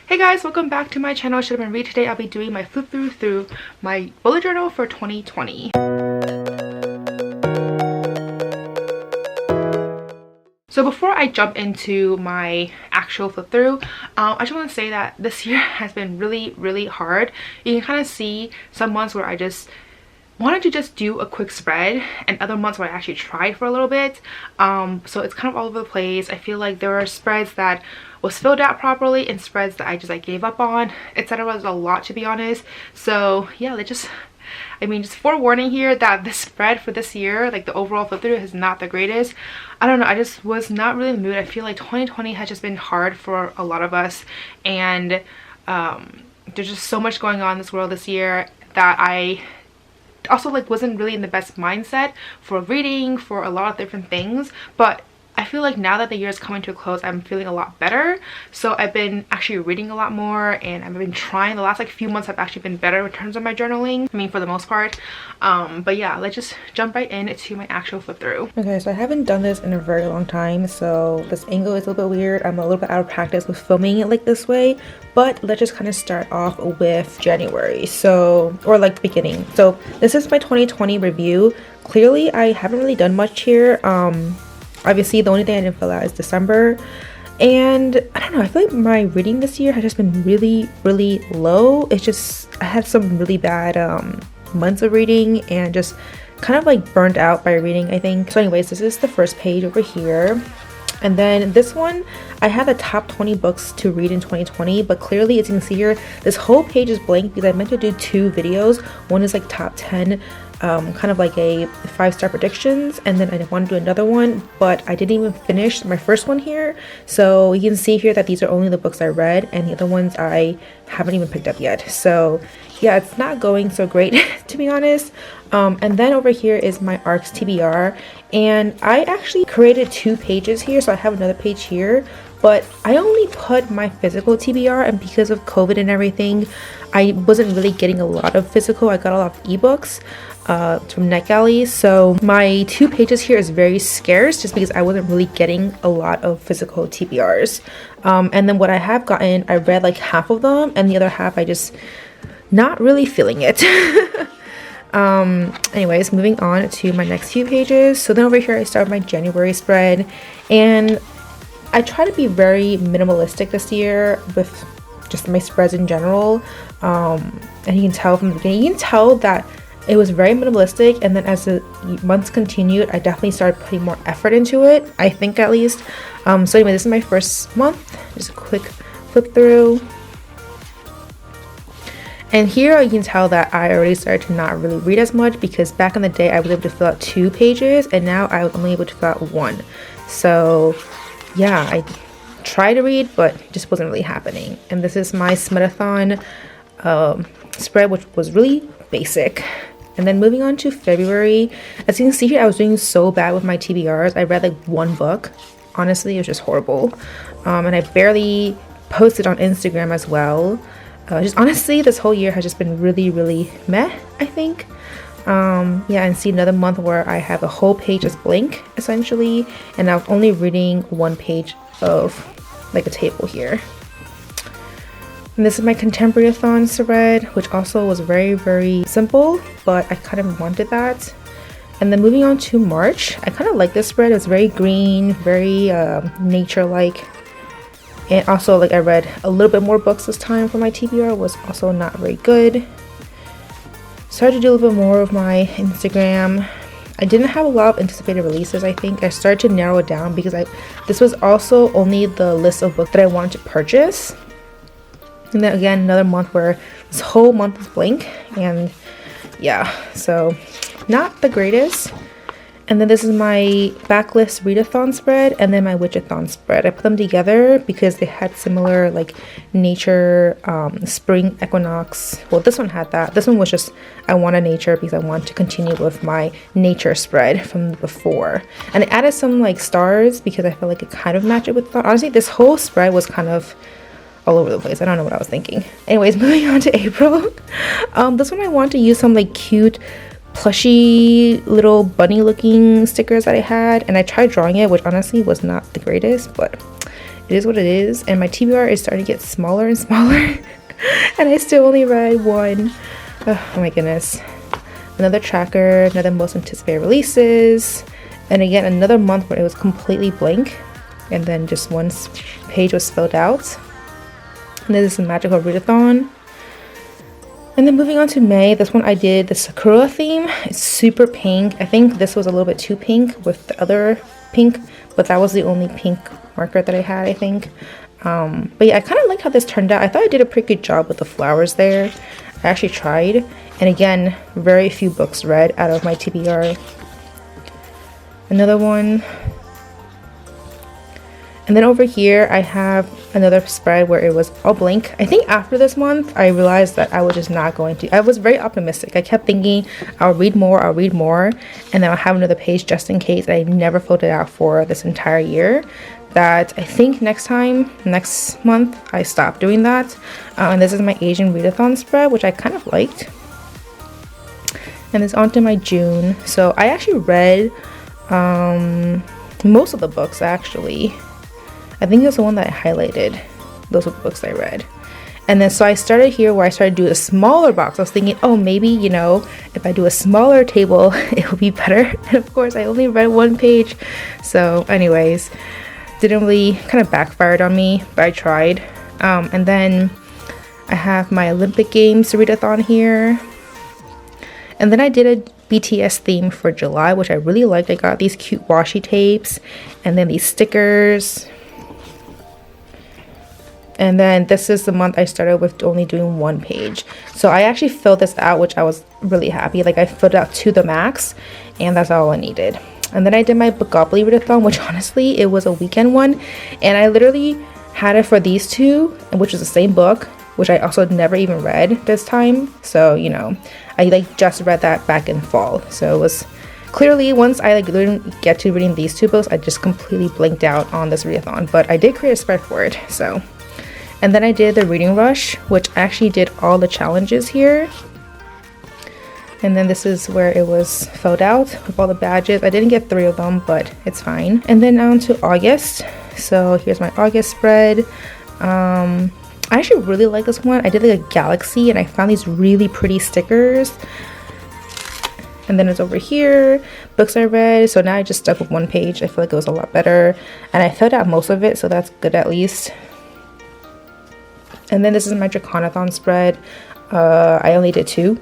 Hey guys, welcome back to my channel. Should have been read. Today I'll be doing my flip through my bullet journal for 2020. So before I jump into my actual flip through, I just want to say that this year has been really hard. You can kind of see some months where I just wanted to just do a quick spread and other months where I actually tried for a little bit. So it's kind of all over the place. I feel like there are spreads that was filled out properly and spreads that I just gave up on, etc. There's a lot, to be honest. So yeah, just forewarning here that the spread for this year, like the overall flip through, is not the greatest. I don't know, I just was not really in the mood. I feel like 2020 has just been hard for a lot of us, and there's just so much going on in this world this year that I also wasn't really in the best mindset for reading, for a lot of different things. But I feel like now that the year is coming to a close, I'm feeling a lot better. So I've been actually reading a lot more, and I've been trying. The last few months have actually been better in terms of my journaling, for the most part. But yeah, let's just jump right into my actual flip through. Okay, so I haven't done this in a very long time, so this angle is a little bit weird. I'm a little bit out of practice with filming it like this way, but let's just kind of start off with January, or the beginning. So this is my 2020 review. Clearly I haven't really done much here. Obviously the only thing I didn't fill out is December, and I don't know, I feel like my reading this year has just been really low. It's just, I had some really bad months of reading and just kind of burnt out by reading, I think. So anyways, this is the first page over here. And then this one, I had the top 20 books to read in 2020, but clearly, as you can see here, this whole page is blank because I meant to do two videos. One is top 10, kind of a 5-star predictions, and then I want to do another one, but I didn't even finish my first one here. So you can see here that these are only the books I read, and the other ones I haven't even picked up yet. So yeah, it's not going so great to be honest. And then over here is my ARCs TBR, and I actually created 2 pages here, so I have another page here, but I only put my physical TBR, and because of COVID and everything, I wasn't really getting a lot of physical. I got a lot of ebooks from NetGalley, so my 2 pages here is very scarce just because I wasn't really getting a lot of physical TBRs. And then what I have gotten, I read half of them, and the other half I just not really feeling it. Anyways, moving on to my next few pages. So then over here I start my January spread, and I try to be very minimalistic this year with just my spreads in general. And you can tell from the beginning, you can tell that it was very minimalistic, and then as the months continued, I definitely started putting more effort into it, I think, at least. So anyway, this is my first month. Just a quick flip through. And here you can tell that I already started to not really read as much, because back in the day I was able to fill out 2 pages, and now I was only able to fill out 1. So yeah, I tried to read, but it just wasn't really happening. And this is my Smith-a-thon spread, which was really basic. And then moving on to February, as you can see here, I was doing so bad with my TBRs. I read 1 book. Honestly, it was just horrible. And I barely posted on Instagram as well. Just honestly, this whole year has just been really meh, I think. Yeah, and see another month where I have a whole page as blank, essentially, and I was only reading 1 page of a table here. And this is my Contemporary-a-thon spread, which also was very simple, but I kind of wanted that. And then moving on to March, I kind of like this spread. It's very green, very nature-like. And also, I read a little bit more books this time for my TBR, was also not very good. Started to do a little bit more of my Instagram. I didn't have a lot of anticipated releases, I think. I started to narrow it down because this was also only the list of books that I wanted to purchase. And then again, another month where this whole month is blank, and yeah, so not the greatest. And then this is my backlist readathon spread, and then my witchathon spread. I put them together because they had similar nature, spring equinox. Well, this one had that. This one was just, I wanted nature because I want to continue with my nature spread from before. And I added some stars because I felt like it kind of matched it with thought. Honestly, this whole spread was kind of all over the place. I don't know what I was thinking. Anyways, moving on to April. This one I want to use some cute plushy little bunny looking stickers that I had, and I tried drawing it, which honestly was not the greatest, but it is what it is. And my TBR is starting to get smaller and smaller. And I still only read one. Oh my goodness. Another tracker, another most anticipated releases. And again, another month where it was completely blank. And then just one page was filled out. And this is a magical readathon. And then moving on to May, this one I did the Sakura theme. It's super pink. I think this was a little bit too pink with the other pink, but that was the only pink marker that I had, I think. But yeah, I kind of like how this turned out. I thought I did a pretty good job with the flowers there. I actually tried. And again, very few books read out of my TBR. Another one. And then over here, I have another spread where it was all blank. I think after this month, I realized that I was just not going to. I was very optimistic. I kept thinking I'll read more, and then I'll have another page just in case. I never filled it out for this entire year. That I think next month, I stopped doing that. And this is my Asian readathon spread, which I kind of liked. And it's on to my June. So I actually read most of the books actually. I think that's the one that I highlighted. Those were the books I read. And then so I started here where I started doing a smaller box. I was thinking, oh, maybe, you know, if I do a smaller table, it will be better. And of course, I only read one page. So anyways, didn't really, kind of backfired on me, but I tried. And then I have my Olympic Games readathon here. And then I did a BTS theme for July, which I really liked. I got these cute washi tapes and then these stickers. And then this is the month I started with only doing one page. So I actually filled this out, which I was really happy. Like I filled out to the max, and that's all I needed. And then I did my Bookgopoly readathon, which honestly, it was a weekend one. And I literally had it for these two, which is the same book, which I also never even read this time. So, you know, I like just read that back in fall. So it was clearly, once I like didn't get to reading these two books, I just completely blanked out on this readathon. But I did create a spread for it, so. And then I did the Reading Rush, which actually did all the challenges here. And then this is where it was filled out with all the badges. I didn't get 3 of them, but it's fine. And then on to August. So here's my August spread. I actually really like this one. I did like a galaxy and I found these really pretty stickers. And then it's over here, books I read. So now I just stuck with one page. I feel like it was a lot better. And I filled out most of it, so that's good at least. And then this is my Draconathon spread. I only did 2.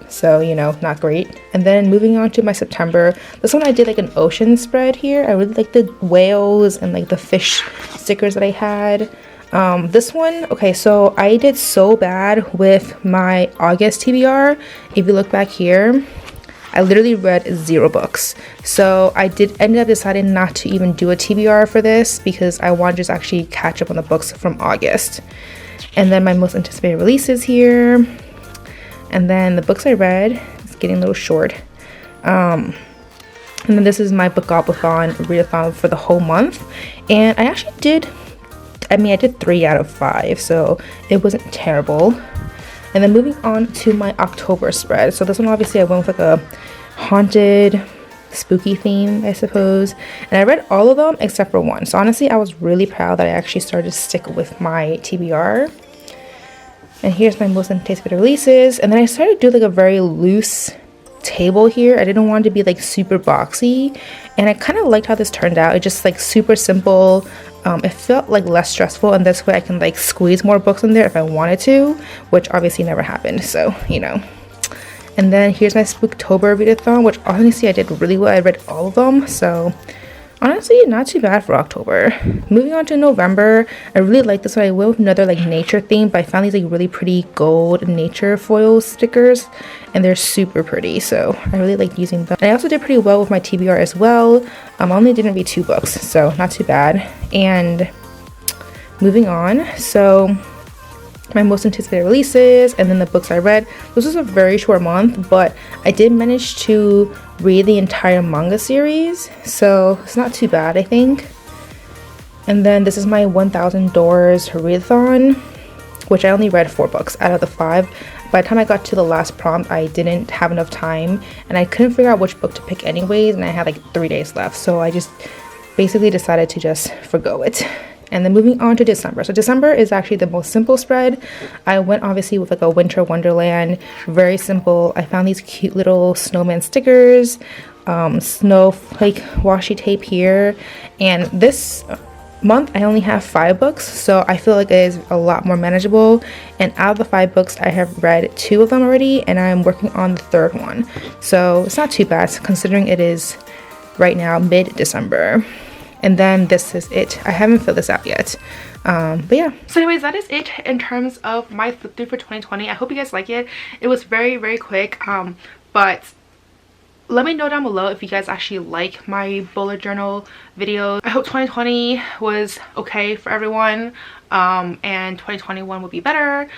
So, you know, not great. And then moving on to my September, this one I did like an ocean spread here. I really like the whales and like the fish stickers that I had. This one, okay, so I did so bad with my August TBR. If you look back here, I literally read 0 books. So I ended up deciding not to even do a TBR for this because I want to just actually catch up on the books from August. And then my most anticipated releases here. And then the books I read, it's getting a little short. And then this is my Bookgopoly readathon for the whole month. And I actually did 3 out of 5, so it wasn't terrible. And then moving on to my October spread. So this one, obviously, I went with like a haunted, spooky theme, I suppose. And I read all of them except for one. So honestly, I was really proud that I actually started to stick with my TBR. And here's my most anticipated releases. And then I started to do like a very loose table here. I didn't want it to be like super boxy. And I kind of liked how this turned out. It just like super simple. It felt like less stressful, and this way I can like squeeze more books in there if I wanted to, which obviously never happened, so you know. And then here's my Spooktober readathon, which honestly I did really well. I read all of them, so honestly not too bad for October. Moving on to November, I really like this one. I went with another like nature theme, but I found these like really pretty gold nature foil stickers, and they're super pretty, so I really liked using them. And I also did pretty well with my TBR as well. I only didn't read 2 books, so not too bad. And moving on, so my most anticipated releases and then the books I read. This was a very short month, but I did manage to read the entire manga series, so it's not too bad, I think. And then this is my 1000 Doors readathon, which I only read 4 books out of the 5. By the time I got to the last prompt, I didn't have enough time and I couldn't figure out which book to pick anyways, and I had like 3 days left, so I just basically decided to just forgo it. And then moving on to December. So December is actually the most simple spread. I went obviously with like a winter wonderland, very simple. I found these cute little snowman stickers, snowflake washi tape here, and this month I only have 5 books, so I feel like it is a lot more manageable. And out of the 5 books, I have read 2 of them already, and I'm working on the 3rd one, so it's not too bad considering it is right now mid-December. And then this is it. I haven't filled this out yet, but yeah. So anyways, that is it in terms of my flip through for 2020. I hope you guys like it. It was very, very quick, but let me know down below if you guys actually like my bullet journal videos. I hope 2020 was okay for everyone, and 2021 will be better.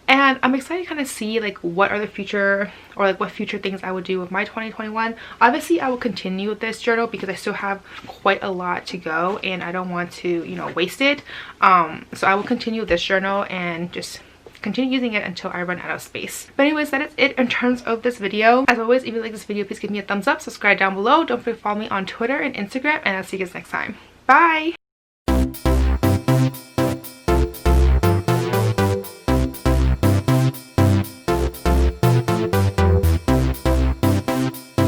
And I'm excited to kind of see like what are the future, or like what future things I would do with my 2021. Obviously I will continue with this journal because I still have quite a lot to go and I don't want to, you know, waste it. So I will continue with this journal and just continue using it until I run out of space. But anyways, that is it in terms of this video. As always, if you like this video, please give me a thumbs up, subscribe down below, don't forget to follow me on Twitter and Instagram, and I'll see you guys next time. Bye.